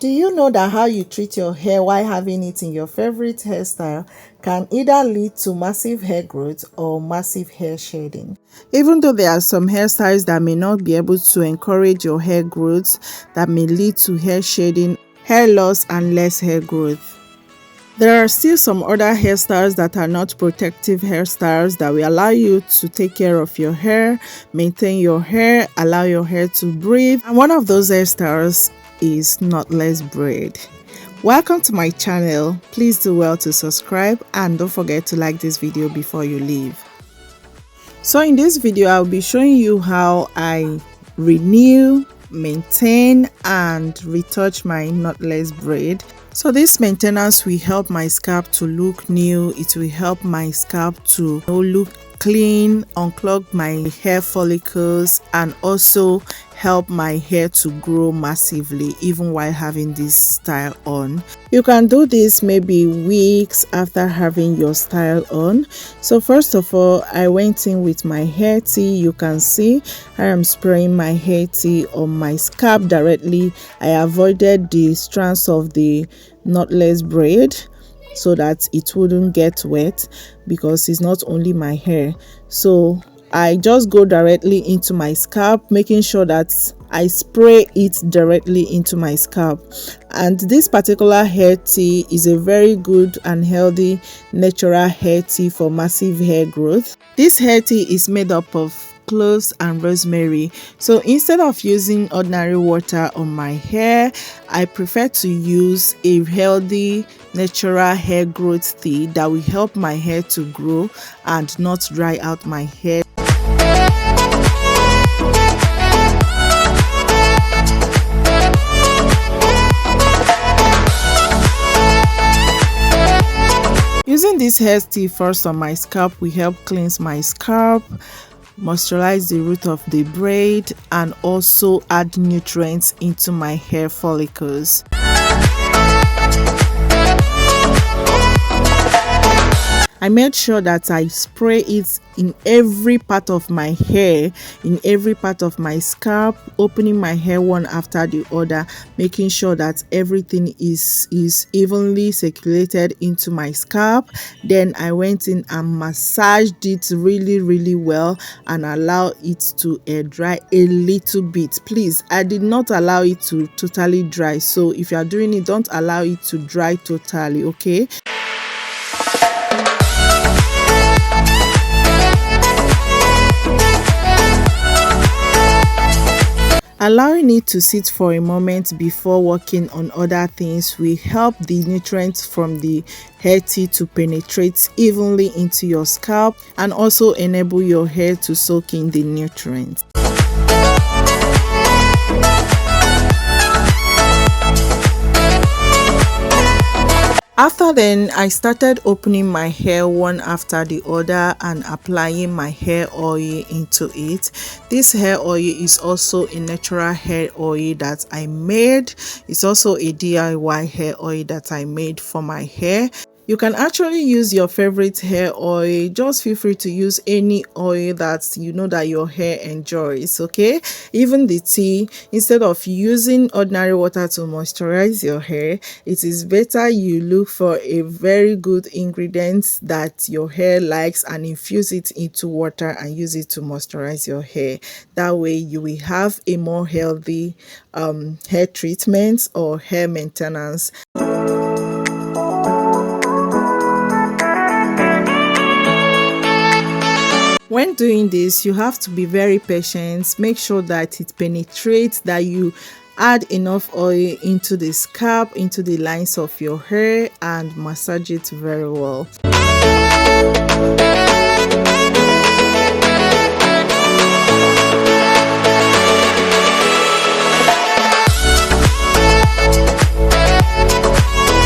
Do you know that how you treat your hair while having it in your favorite hairstyle can either lead to massive hair growth or massive hair shedding? Even though there are some hairstyles that may not be able to encourage your hair growth, that may lead to hair shedding, hair loss, and less hair growth. There are still some other hairstyles that are not protective hairstyles that will allow you to take care of your hair, maintain your hair, allow your hair to breathe. And one of those hairstyles is knotless braid. Welcome to my channel. Please do well to subscribe and don't forget to like this video before you leave. So in this video, I'll be showing you how I renew, maintain and retouch my knotless braid. So this maintenance will help my scalp to look new. It will help my scalp to look clean, unclog my hair follicles, and also help my hair to grow massively even while having this style on. You can do this maybe weeks after having your style on. So first of all, I went in with my hair tea. You can see I am spraying my hair tea on my scalp directly. I avoided the strands of the knotless braid so that it wouldn't get wet, because it's not only my hair. So I just go directly into my scalp, making sure that I spray it directly into my scalp. And this particular hair tea is a very good and healthy natural hair tea for massive hair growth. This hair tea is made up of cloves and rosemary. So instead of using ordinary water on my hair, I prefer to use a healthy natural hair growth tea that will help my hair to grow and not dry out my hair. Using this hair tea first on my scalp will help cleanse my scalp, moisturize the root of the braid, and also add nutrients into my hair follicles. I made sure that I spray it in every part of my hair, in every part of my scalp, opening my hair one after the other, making sure that everything is evenly circulated into my scalp. Then I went in and massaged it really well and allow it to air dry a little bit. Please, I did not allow it to totally dry. So if you are doing it, don't allow it to dry totally, okay? Allowing it to sit for a moment before working on other things will help the nutrients from the hair tea to penetrate evenly into your scalp and also enable your hair to soak in the nutrients. After then, I started opening my hair one after the other and applying my hair oil into it. This hair oil is also a natural hair oil that I made. It's also a DIY hair oil that I made for my hair. You can actually use your favorite hair oil. Just feel free to use any oil that you know that your hair enjoys, okay? Even the tea, instead of using ordinary water to moisturize your hair, it is better you look for a very good ingredient that your hair likes and infuse it into water and use it to moisturize your hair. That way you will have a more healthy hair treatment or hair maintenance. When doing this, you have to be very patient. Make sure that it penetrates, that you add enough oil into the scalp, into the lines of your hair, and massage it very well.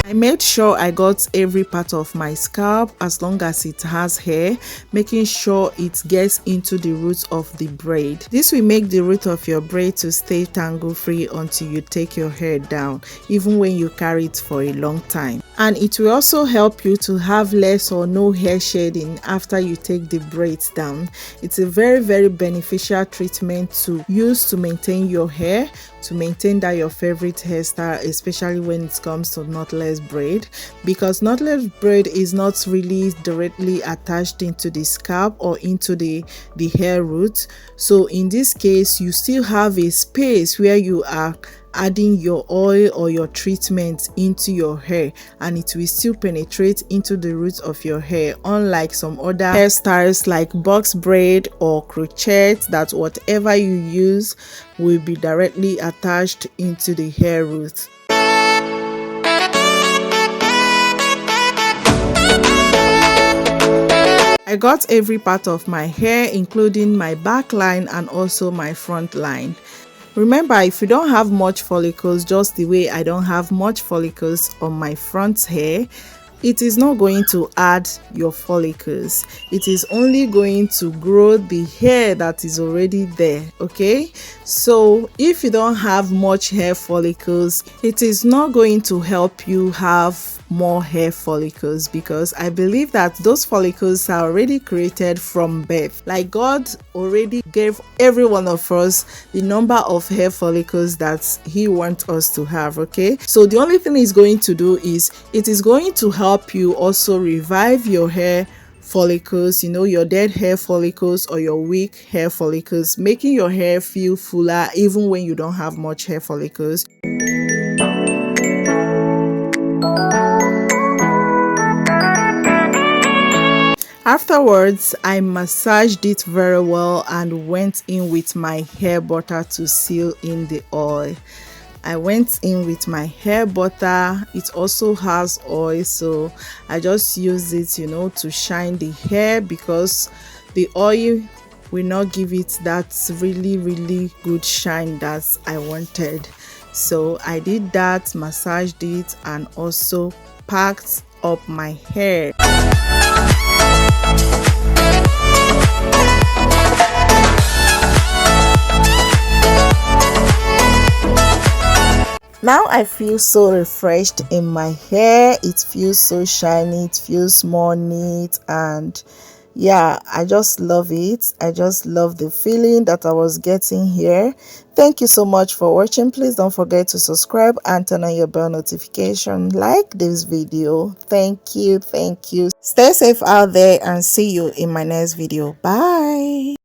I made sure I got every part of my scalp as long as it has hair, making sure it gets into the roots of the braid. This will make the root of your braid to stay tangle free until you take your hair down, even when you carry it for a long time. And it will also help you to have less or no hair shedding after you take the braids down. It's a very beneficial treatment to use to maintain your hair, to maintain that your favorite hairstyle, especially when it comes to knotless braid, because knotless braid is not really directly attached into the scalp or into the hair root. So in this case, you still have a space where you are adding your oil or your treatment into your hair, and it will still penetrate into the roots of your hair, unlike some other hairstyles like box braid or crochet, that whatever you use will be directly attached into the hair root. I got every part of my hair, including my back line and also my front line. Remember, if you don't have much follicles, just the way I don't have much follicles on my front hair, it is not going to add your follicles. It is only going to grow the hair that is already there. Okay, so if you don't have much hair follicles, it is not going to help you have more hair follicles, because I believe that those follicles are already created from birth. Like God already gave every one of us the number of hair follicles that He wants us to have. Okay, so the only thing it's going to do is it is going to help you also revive your hair follicles, your dead hair follicles or your weak hair follicles, making your hair feel fuller even when you don't have much hair follicles. Afterwards, I massaged it very well and went in with my hair butter to seal in the oil. I went in with my hair butter. It also has oil, so I just used it, to shine the hair, because the oil will not give it that really good shine that I wanted. So I did that, massaged it, and also packed up my hair. Now I feel so refreshed in my hair. It feels so shiny, it feels more neat, and yeah, I just love it. I just love the feeling that I was getting here. Thank you so much for watching. Please don't forget to subscribe and turn on your bell notification. Like this video. Thank you. Stay safe out there and see you in my next video. Bye.